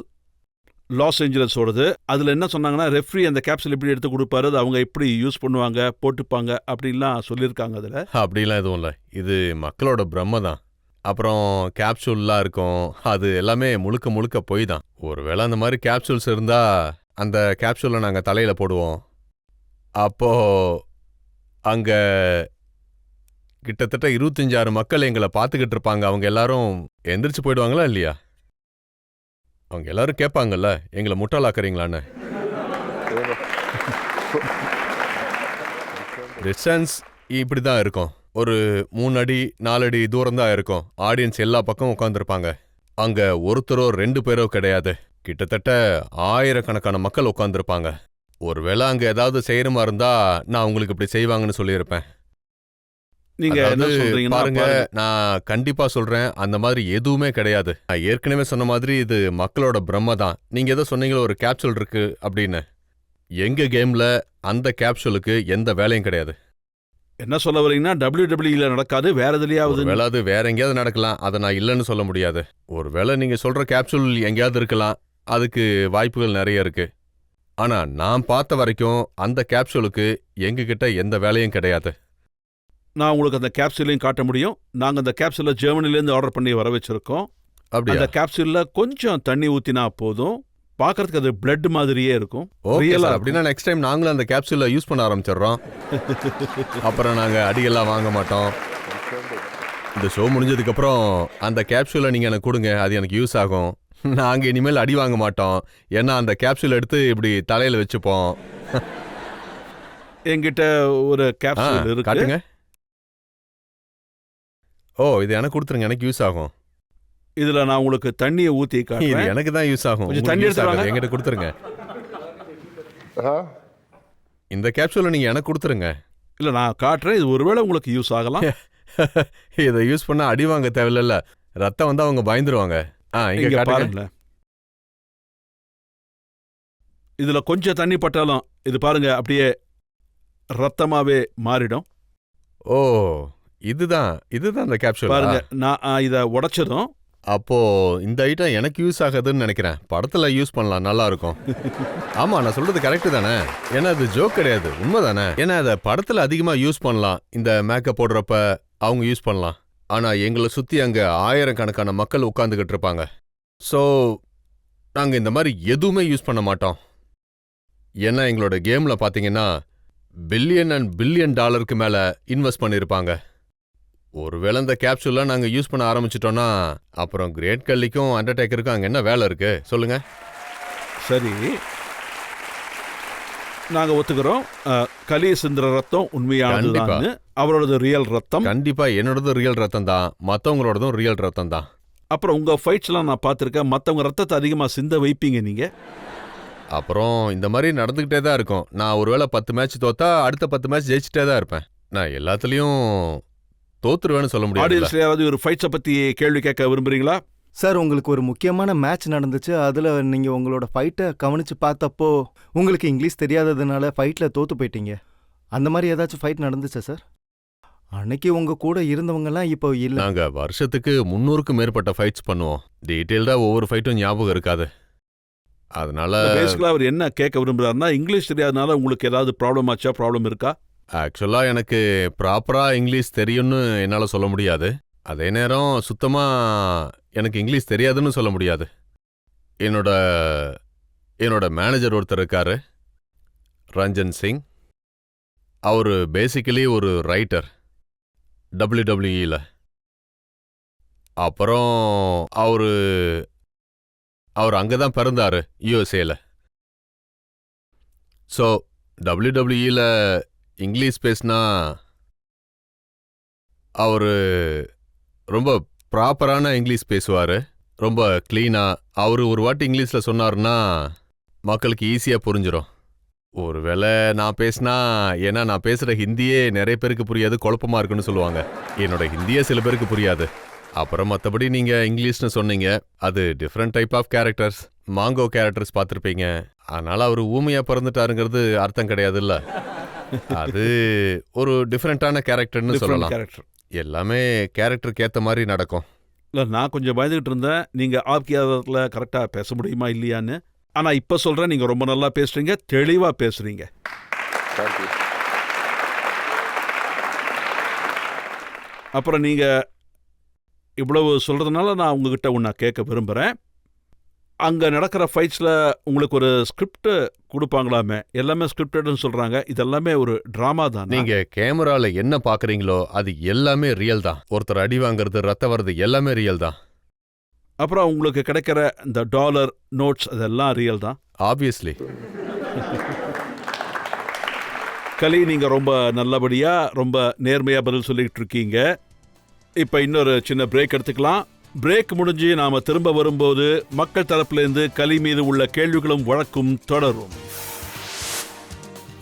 லாஸ் ஏஞ்சலஸோடது. அதில் என்ன சொன்னாங்கன்னா, ரெஃப்ரி அந்த கேப்சூல் எப்படி எடுத்து கொடுப்பாரு, அது அவங்க எப்படி யூஸ் பண்ணுவாங்க, போட்டுப்பாங்க அப்படின்லாம் சொல்லியிருக்காங்க. அதில் அப்படிலாம் எதுவும் இல்லை. இது மக்களோட பிரம்ம தான். அப்புறம் கேப்சூல்லாம் இருக்கும். அது எல்லாமே முழுக்க முழுக்க பொய் தான். ஒருவேளை அந்த மாதிரி கேப்சூல்ஸ் இருந்தால் அந்த கேப்சூலை நாங்கள் தலையில் போடுவோம். அப்போது அங்கே கிட்டத்தட்ட 25,000 மக்கள் எங்களை பார்த்துக்கிட்டு இருப்பாங்க. அவங்க எல்லாரும் எந்திரிச்சு போயிடுவாங்களா இல்லையா? அவங்க எல்லாரும் கேட்பாங்கல்ல, எங்களை முட்டாளாக்குறீங்களான்னு. டிஸ்டன்ஸ் இப்படி தான் இருக்கும். ஒரு 3 அடி 4 அடி தூரம் தான் இருக்கும். ஆடியன்ஸ் எல்லா பக்கம் உட்காந்துருப்பாங்க. அங்க ஒருத்தரோ 2 பேரோ கிடையாது. கிட்டத்தட்ட 1000கணக்கான மக்கள் உட்காந்துருப்பாங்க. ஒருவேளை அங்க ஏதாவது செய்யற மாதிரி இருந்தா நான் உங்களுக்கு இப்படி செய்வாங்கன்னு சொல்லியிருப்பேன். நீங்க என்ன அதாவது சொல்றீங்கன்னா பாருங்க, பாருங்க. நான் கண்டிப்பா சொல்றேன், அந்த மாதிரி எதுவுமே கிடையாது. நான் ஏற்கனவே சொன்ன மாதிரி இது மக்களோட பிரம்ம தான். நீங்க ஏதோ சொன்னீங்களோ ஒரு கேப்சூல் இருக்கு அப்படின்னு. எங்க கேம்ல அந்த கேப்சூலுக்கு எந்த வேலையும் கிடையாது. என்ன சொல்ல வரீங்கன்னா WWE நடக்காது, வேற எதுலயாவது. ஒருவேளை அது வேற எங்கேயாவது நடக்கலாம், அதை நான் இல்லைன்னு சொல்ல முடியாது. ஒருவேளை நீங்க சொல்ற கேப்சூல் எங்கேயாவது இருக்கலாம், அதுக்கு வாய்ப்புகள் நிறைய இருக்கு. ஆனா நான் பார்த்த வரைக்கும் அந்த கேப்சூலுக்கு எங்க கிட்ட எந்த வேலையும் கிடையாது. நான் உங்களுக்கு அந்த கேப்சூலையும் காட்ட முடியும். நாங்க அந்த கேப்சூலை ஜெர்மனிலேருந்து ஆர்டர் பண்ணி வர வச்சிருக்கோம். அப்படியா? அந்த கேப்சூல்ல கொஞ்சம் தண்ணி ஊத்தினா போதும், பார்க்கறதுக்கு அது பிளட் மாதிரியே இருக்கும். ஓகே ரியலா சார், இருக்கும். அப்படின்னா நெக்ஸ்ட் டைம் நாங்களும் அந்த கேப்சூலை யூஸ் பண்ண ஆரம்பிச்சிடுறோம். அப்புறம் நாங்க அடியெல்லாம் வாங்க மாட்டோம். இந்த ஷோ முடிஞ்சதுக்கப்புறம் அந்த கேப்சூலை நீங்க எனக்கு கொடுங்க, அது எனக்கு யூஸ் ஆகும். நாங்க இனிமேல் அடி வாங்க மாட்டோம். ஏன்னா அந்த கேப்சூல் எடுத்து இப்படி தலையில வச்சுப்போம். என்கிட்ட ஒரு கேப்சூல் இருக்கு. காட்டுங்க. ஓ, இது எனக்கு கொடுத்துருங்க, எனக்கு யூஸ் ஆகும். இதுல நான் உங்களுக்கு தண்ணியை ஊத்தி இது காட்டுறேன். எனக்கு தான் யூஸ் ஆகும். கொஞ்சம் உங்களுக்கு தண்ணி use எடுத்து ஆகாது. வாங்க. என்கிட்ட கொடுத்துருங்க. இந்த கேப்சூலை நீங்க எனக்கு கொடுத்துருங்க. இல்ல நான் காட்டுறேன், இது ஒருவேளை உங்களுக்கு யூஸ் ஆகலாம். இதை யூஸ் பண்ணா அடி வாங்க தேவையில்ல. ரத்தம் வந்தா அவங்க பயந்துருவாங்க. இங்க இங்க காட்டுங்க. பாருங்களேன். இதுல கொஞ்சம் தண்ணி பட்டாலும் இது பாருங்க அப்படியே ரத்தமாவே மாறிடும். ஓ, இதுதான் அந்த கேப்சூல். பாருங்க, நான் இத உடைச்சதும் அப்போ இந்த ஐட்டம் எனக்கு யூஸ் ஆகுதுன்னு நினைக்கிறேன். படத்துல யூஸ் பண்ணலாம், நல்லா இருக்கும். ஆமா, நான் சொல்றது கரெக்ட் தானே? ஏன்னா அது ஜோக் கிடையாது, உண்மைதானே? ஏன்னா அதை படத்துல அதிகமா யூஸ் பண்ணலாம். இந்த மேக்கப் போடுறப்ப அவங்க யூஸ் பண்ணலாம். ஆனா எங்களை சுத்தி அங்க ஆயிரக்கணக்கான மக்கள் உட்கார்ந்துகிட்டு இருப்பாங்க. ஸோ நாங்க இந்த மாதிரி எதுவுமே யூஸ் பண்ண மாட்டோம். ஏன்னா எங்களோட கேம்ல பாத்தீங்கன்னா பில்லியன் அண்ட் பில்லியன் டாலருக்கு மேல இன்வெஸ்ட் பண்ணிருப்பாங்க. ஒருவேளை இந்த கேப்சூலை நாங்க யூஸ் பண்ண ஆரம்பிச்சிட்டோம்னா அப்புறம் கிரேட் கல்லிக்கும் அண்டர்டேக்கருக்கும் அங்க என்ன வேலை இருக்கு சொல்லுங்க? சரி, நாங்க ஒத்துக்கிறோம். கலி சிந்துற ரத்தம் உண்மையானதுதான். அவரோடது ரியல் ரத்தம். கண்டிப்பா என்னோடதும் ரியல் ரத்தம் தான், மத்தவங்களோடதும் ரியல் ரத்தம் தான். அப்புறம் உங்க ஃபைட்ஸ்லாம் நான் பார்த்துருக்கேன், மற்றவங்க ரத்தத்தை அதிகமாக சிந்த வைப்பீங்க நீங்க. அப்புறம் இந்த மாதிரி நடந்துகிட்டே தான் இருக்கும். நான் ஒருவேளை 10 மேட்ச் தோத்தா அடுத்த 10 மேட்ச் ஜெயிச்சுட்டே தான் இருப்பேன். நான் எல்லாத்துலயும் தோத்துருவேன்னு சொல்ல முடியாது. ஆடியன்ஸ்ல யாராவது ஒரு ஃபைட்ஸை பத்தி கேள்வி கேட்க விரும்புறீங்களா? சார், உங்களுக்கு ஒரு முக்கியமான மேட்ச் நடந்துச்சு. அதில் நீங்கள் உங்களோட ஃபைட்டை கவனித்து பார்த்தப்போ உங்களுக்கு இங்கிலீஷ் தெரியாததுனால ஃபைட்டில் தோற்று போயிட்டீங்க. அந்த மாதிரி ஏதாச்சும் ஃபைட் நடந்துச்சா சார்? அன்னைக்கு உங்கள் கூட இருந்தவங்கலாம் இப்போ இல்லை. நாங்க வருஷத்துக்கு 300க்கும் மேற்பட்ட ஃபைட்ஸ் பண்ணுவோம். டீட்டெயில்டா ஒவ்வொரு ஃபைட்டும் ஞாபகம் இருக்காது. அதனால பேசிக்கலா அவர் என்ன கேட்க விரும்புறாருன்னா, இங்கிலீஷ் தெரியாதனால உங்களுக்கு ஏதாவது ப்ராப்ளம் ஆச்சா? ப்ராப்ளம் இருக்கா? ஆக்சுவலா எனக்கு ப்ராப்பரா இங்கிலீஷ் தெரியும்னு என்னால சொல்ல முடியாது. அதே நேரம் சுத்தமா எனக்கு இங்கிலீஷ் தெரியாதுன்னு சொல்ல முடியாது. என்னோட மேனேஜர் ஒருத்தர் இருக்காரு, ரஞ்சன் சிங். அவரு பேசிக்கலி ஒரு ரைட்டர் WWE. அப்புறம் அவர் அங்கதான் பிறந்தாரு, USA. ஸோ WWE இங்கிலீஷ் பேசினா அவரு ரொம்ப ப்ராப்பரான இங்கிலீஷ் பேசுவாரு, ரொம்ப கிளீனா. அவரு ஒரு வாட்டி இங்கிலீஷ்ல சொன்னாருன்னா மக்களுக்கு ஈஸியா புரிஞ்சிடும். ஒருவேளை நான் பேசினா, ஏன்னா நான் பேசுற ஹிந்தியே நிறைய பேருக்கு புரியாது, குழப்பமா இருக்குன்னு சொல்லுவாங்க. என்னோட ஹிந்தியே சில பேருக்கு புரியாது. அப்புறம் மற்றபடி நீங்க இங்கிலீஷ்னு சொன்னீங்க, அது different type of characters, mango characters பார்த்துருப்பீங்க. அதனால அவர் ஊமையா பிறந்துட்டாருங்கிறது அர்த்தம் கிடையாதுல்ல. அது ஒரு டிஃப்ரெண்டான கேரக்டர்னு சொல்லலாம். கேரக்டர் எல்லாமே கேரக்டருக்கு ஏற்ற மாதிரி நடக்கும். இல்லை, நான் கொஞ்சம் பயந்துகிட்டு இருந்தேன் நீங்க ஆப்கியாதத்தில் கரெக்டாக பேச முடியுமா இல்லையான்னு. ஆனா இப்போ சொல்றேன், நீங்க ரொம்ப நல்லா பேசுறீங்க, தெளிவா பேசுறீங்க. அப்புறம் நீங்க இவ்வளவு சொல்றதுனால நான் உங்ககிட்ட ஒன்று கேட்க விரும்புகிறேன். அங்கே நடக்கிற ஃபைட்ஸில் உங்களுக்கு ஒரு ஸ்கிரிப்ட் கொடுப்பாங்களாமே? எல்லாமே ஸ்கிரிப்டட்னு சொல்கிறாங்க, இதெல்லாமே ஒரு ட்ராமா தான். நீங்க கேமரால என்ன பாக்குறீங்களோ அது எல்லாமே ரியல் தான். ஒருத்தர் அடி வாங்குறது, ரத்தம் வர்றது எல்லாமே ரியல் தான். அப்புறம் உங்களுக்கு கிடைக்கிற இந்த டாலர் நோட்ஸ் அதெல்லாம் ரியல் தான். ஆப்வியஸ்லி. கலி, நீங்கள் ரொம்ப நல்லபடியாக ரொம்ப நேர்மையாக பதில் சொல்லிகிட்டு இருக்கீங்க. இப்போ இன்னொரு சின்ன பிரேக் எடுத்துக்கலாம். பிரேக் முடிஞ்சு நாம் திரும்ப வரும்போது மக்கள் தரப்புலேருந்து கலி மீது உள்ள கேள்விகளும் வழக்கும் தொடரும்.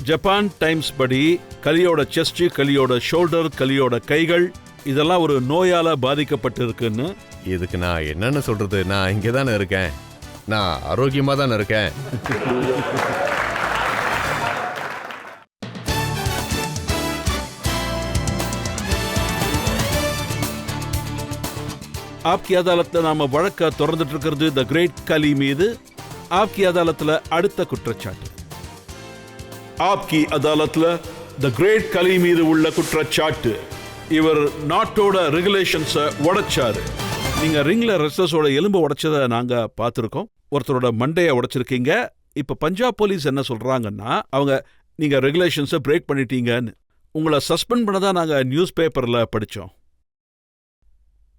ஜப்பான் டைம்ஸ் படி கலியோட செஸ்ட், கலியோட ஷோல்டர், கலியோட கைகள் இதெல்லாம் ஒரு நோயால பாதிக்கப்பட்டு இருக்குன்னு. இதுக்கு நான் என்னன்னு சொல்றது? நான் இங்கே தானே இருக்கேன், நான் ஆரோக்கியமா தானே இருக்கேன். ஆப்கி அதாலத்ல நாம வழக்க தொடர்ந்துட்டு இருக்கிறது த கிரேட் கலி மீது. ஆப்கி அதாலத்ல அடுத்த குற்றச்சாட்டு. ஆப்கி அதாலத்ல த கிரேட் கலி மீது உள்ள குற்றச்சாட்டு, இவர் நாட்டோட ரெகுலேஷன்ஸை உடைச்சாரு. நீங்க ரிங்ல ரெஸ்லர்ஸோட எலும்பு உடைச்சதை நாங்க பார்த்துருக்கோம். ஒருத்தரோட மண்டையை உடைச்சிருக்கீங்க. இப்ப பஞ்சாப் போலீஸ் என்ன சொல்றாங்கன்னா, அவங்க நீங்க ரெகுலேஷன்ஸை பிரேக் பண்ணிட்டீங்கன்னு. உங்களை சஸ்பெண்ட் பண்ணதான் நாங்க நியூஸ் பேப்பர்ல படிச்சோம்.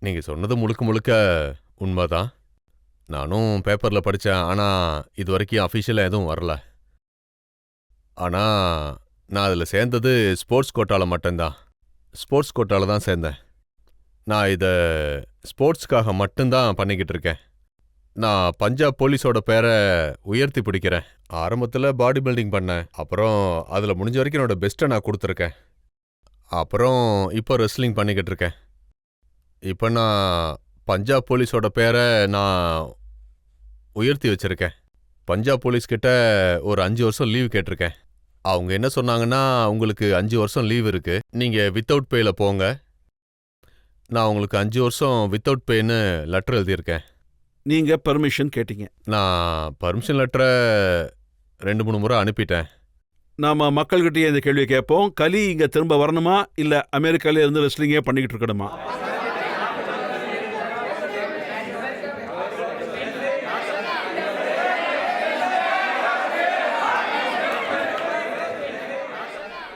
நீங்க சொன்னது முழுக்க முழுக்க உண்மைதான். நானும் பேப்பர்ல படித்தேன், ஆனா இது வரைக்கும் அஃபிஷியலாக எதுவும் வரல. ஆனா நான் அதில் சேர்ந்தது ஸ்போர்ட்ஸ் கோட்டாவில் மட்டும்தான். ஸ்போர்ட்ஸ் கோட்டாவில் தான் சேர்ந்தேன். நான் இதை ஸ்போர்ட்ஸ்க்காக மட்டும்தான் பண்ணிக்கிட்டு இருக்கேன். நான் பஞ்சாப் போலீஸோட பேரை உயர்த்தி பிடிக்கிறேன். ஆரம்பத்தில் பாடி பில்டிங் பண்ணேன், அப்புறம் அதில் முடிஞ்ச வரைக்கும் என்னோட பெஸ்ட்டை நான் கொடுத்துருக்கேன். அப்புறம் இப்போ ரெஸ்லிங் பண்ணிக்கிட்டு இருக்கேன். இப்போ நான் பஞ்சாப் போலீஸோட பேரை நான் உயர்த்தி வச்சிருக்கேன். பஞ்சாப் போலீஸ்கிட்ட ஒரு 5 வருஷம் லீவ் கேட்டிருக்கேன். அவங்க என்ன சொன்னாங்கன்னா, உங்களுக்கு 5 வருஷம் லீவ் இருக்கு, நீங்கள் வித்தவுட் பேயில் போங்க. நான் உங்களுக்கு 5 வருஷம் வித்தவுட் பேன்னு லெட்டர் எழுதியிருக்கேன். நீங்க பெர்மிஷன் கேட்டீங்க. நான் பர்மிஷன் லெட்டரை 2-3 முறை அனுப்பிட்டேன். நாம மக்கள்கிட்டயே இந்த கேள்வியை கேட்போம். கலி இங்க திரும்ப வரணுமா, இல்ல அமெரிக்கால இருந்து ரெஸ்லிங்கே பண்ணிக்கிட்டு இருக்கணுமா?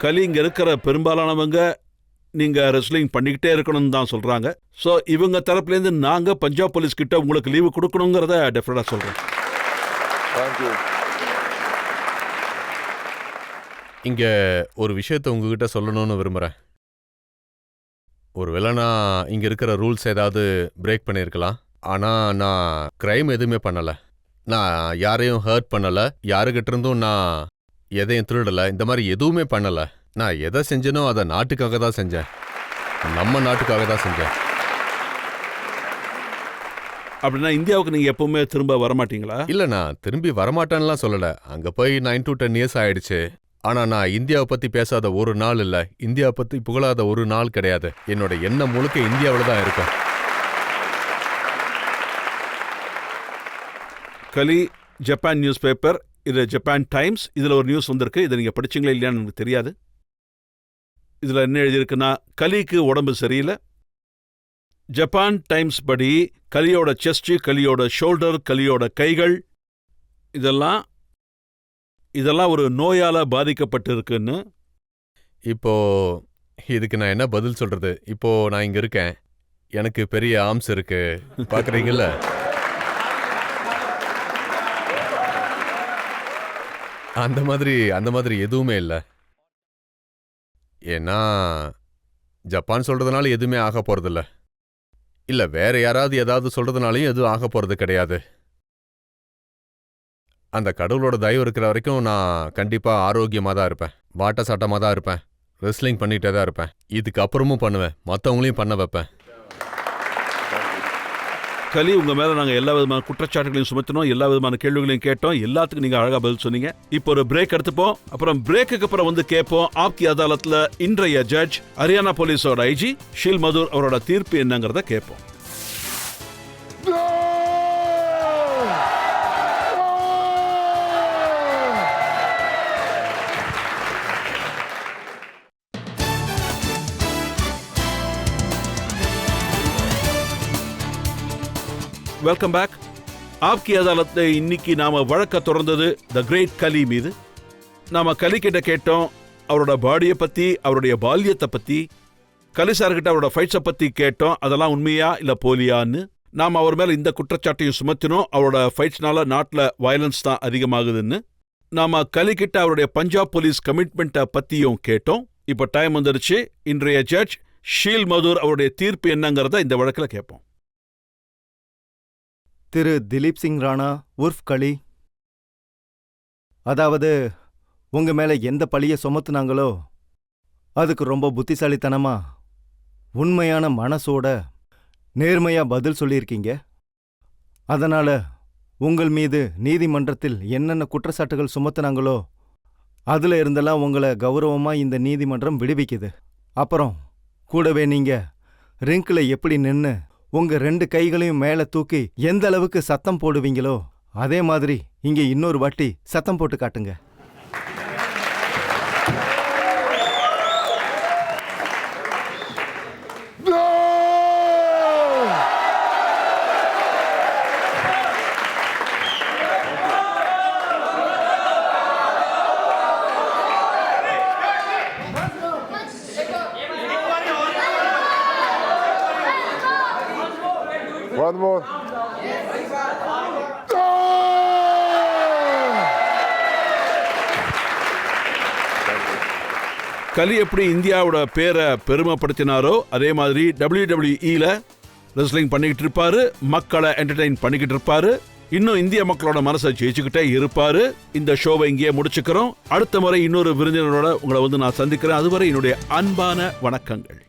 கலி இங்க இருக்கிற பெரும்பாலானவங்க நீங்க ரெஸ்லிங் பண்ணிக்கிட்டே இருக்கணும்னு தான் சொல்றாங்க. ஸோ இவங்க தரப்புலேருந்து நாங்க பஞ்சாப் போலீஸ் கிட்ட உங்களுக்கு லீவு கொடுக்கணுங்கிறத டெஃபினட்டா சொல்றோம். இங்க ஒரு விஷயத்தை உங்ககிட்ட சொல்லணும்னு விரும்புகிறேன். ஒருவேளை நான் இங்க இருக்கிற ரூல்ஸ் ஏதாவது பிரேக் பண்ணியிருக்கலாம். ஆனா நான் கிரைம் எதுவுமே பண்ணல. நான் யாரையும் ஹர்ட் பண்ணல, யாருகிட்ட இருந்தும் நான் எதையும் திருடல, இந்த மாதிரி எதுவுமே பண்ணல. நான் எதை செஞ்சேனோ அதை நாட்டுக்காக தான் செஞ்சேன், நம்ம நாட்டுக்காக தான் செஞ்சேன். அப்படின்னா இந்தியாவுக்கு நீங்க எப்பவுமே திரும்ப வரமாட்டீங்களா? இல்ல, நான் திரும்பி வரமாட்டேன்னுலாம் சொல்லல. அங்க போய் 9 to 10 years ஆயிடுச்சு. ஆனா நான் இந்தியாவை பத்தி பேசாத ஒரு நாள் இல்ல, இந்தியாவை பத்தி புகழாத ஒரு நாள் கிடையாது. என்னோட எண்ணம் முழுக்க இந்தியாவில் தான் இருக்கும். கலி ஜப்பான் நியூஸ் பேப்பர், இது ஜப்பான் டைம்ஸ். இதுல ஒரு நியூஸ் வந்திருக்கு. இதை நீங்க படிச்சீங்களா இல்லையான்னு எனக்கு தெரியாது. இதுல என்ன எழுதியிருக்குன்னா, கலிக்கு உடம்பு சரியில்லை. ஜப்பான் டைம்ஸ் படி கலியோட செஸ்ட், கலியோட ஷோல்டர், கலியோட கைகள் இதெல்லாம் ஒரு நோயால பாதிக்கப்பட்டு இருக்குன்னு. இப்போ இதுக்கு நான் என்ன பதில் சொல்றது? இப்போ நான் இங்க இருக்கேன், எனக்கு பெரிய ஆர்ம்ஸ் இருக்கு, பாக்குறீங்கல்ல? அந்த மாதிரி எதுவுமே இல்லை. ஏன்னா ஜப்பான் சொல்றதுனால எதுவுமே ஆக போறதில்ல. இல்ல வேற யாராவது ஏதாவது சொல்றதுனாலையும் எதுவும் ஆக போறது கிடையாது. அந்த கடவுளோட தயவு இருக்கிற வரைக்கும் நான் கண்டிப்பா ஆரோக்கியமா தான் இருப்பேன், வாட்ட சாட்டமா தான் இருப்பேன், ரெஸ்லிங் பண்ணிட்டே தான் இருப்பேன். இதுக்கு அப்புறமும் பண்ணுவேன், மற்றவங்களையும் பண்ண வைப்பேன். கலி, உங்க மேல நாங்க எல்லா விதமான குற்றச்சாட்டுகளையும் சுமத்தினோம், எல்லா விதமான கேள்விகளையும் கேட்டோம். எல்லாத்துக்கும் நீங்க அழகா பதில் சொன்னீங்க. இப்போ ஒரு பிரேக் எடுத்துப்போம். அப்புறம் பிரேக்குக்கு அப்புறம் வந்து கேட்போம், ஆப்கி அதாலத்ல இன்றைய ஜட்ஜ் ஹரியானா போலீஸோட ஐஜி ஷீல் மதுர் அவரோட தீர்ப்பு என்னங்கிறத கேட்போம். Welcome back. ஆப்கி அதாலத்தை இன்னைக்கு நாம வழக்க தொடர்ந்தது த கிரேட் கலி மீது. நாம கலி கிட்ட கேட்டோம் அவரோட பாடியை பத்தி, அவருடைய பால்யத்தை பத்தி. கலி சார்கிட்ட அவரோட ஃபைட்ஸை பத்தி கேட்டோம், அதெல்லாம் உண்மையா இல்ல போலியான்னு. நாம அவர் மேல இந்த குற்றச்சாட்டையும் சுமத்தினோம், அவரோட ஃபைட்ஸ்னால நாட்டில் வயலன்ஸ் தான் அதிகமாகுதுன்னு. நாம கலி கிட்ட அவருடைய பஞ்சாப் போலீஸ் கமிட்மெண்ட்டை பத்தியும் கேட்டோம். இப்போ டைம் வந்துருச்சு. இன்றைய ஜட்ஜ் ஷீல் மதுர் அவருடைய தீர்ப்பு என்னங்கிறத இந்த வழக்கில் கேட்போம். திரு திலீப் சிங் ராணா உர்ஃப் கலி, அதாவது உங்க மேல எந்த பழிய சுமத்துனாங்களோ அதுக்கு ரொம்ப புத்திசாலித்தனமா உண்மையான மனசோட நேர்மையா பதில் சொல்லியிருக்கீங்க. அதனால உங்கள் மீது நீதிமன்றத்தில் என்னென்ன குற்றச்சாட்டுகள் சுமத்துனாங்களோ அதுல இருந்தெல்லாம் உங்களை கௌரவமா இந்த நீதிமன்றம் விடுவிக்குது. அப்புறம் கூடவே நீங்க ரிங்க்ல எப்படி நின்னு உங்க 2 கைகளையும் மேல தூக்கி எந்த அளவுக்கு சத்தம் போடுவீங்களோ அதே மாதிரி இங்க இன்னொரு வாட்டி சத்தம் போட்டு காட்டுங்க. One more. கலி எப்படி இந்தியாவோட பேரை பெருமைப்படுத்தினாரோ அதே மாதிரி WWE-ல ரெஸ்லிங் பண்ணிக்கிட்டு இருப்பாரு, மக்களை என்டர்டெயின் பண்ணிக்கிட்டு இருப்பாரு, இன்னும் இந்திய மக்களோட மனசை ஜெயிச்சுக்கிட்டே இருப்பாரு. இந்த ஷோவை இங்கேயே முடிச்சுக்கிறோம். அடுத்த முறை இன்னொரு விருந்தினரோட உங்களை நான் சந்திக்கிறேன். அதுவரை என்னுடைய அன்பான வணக்கங்கள்.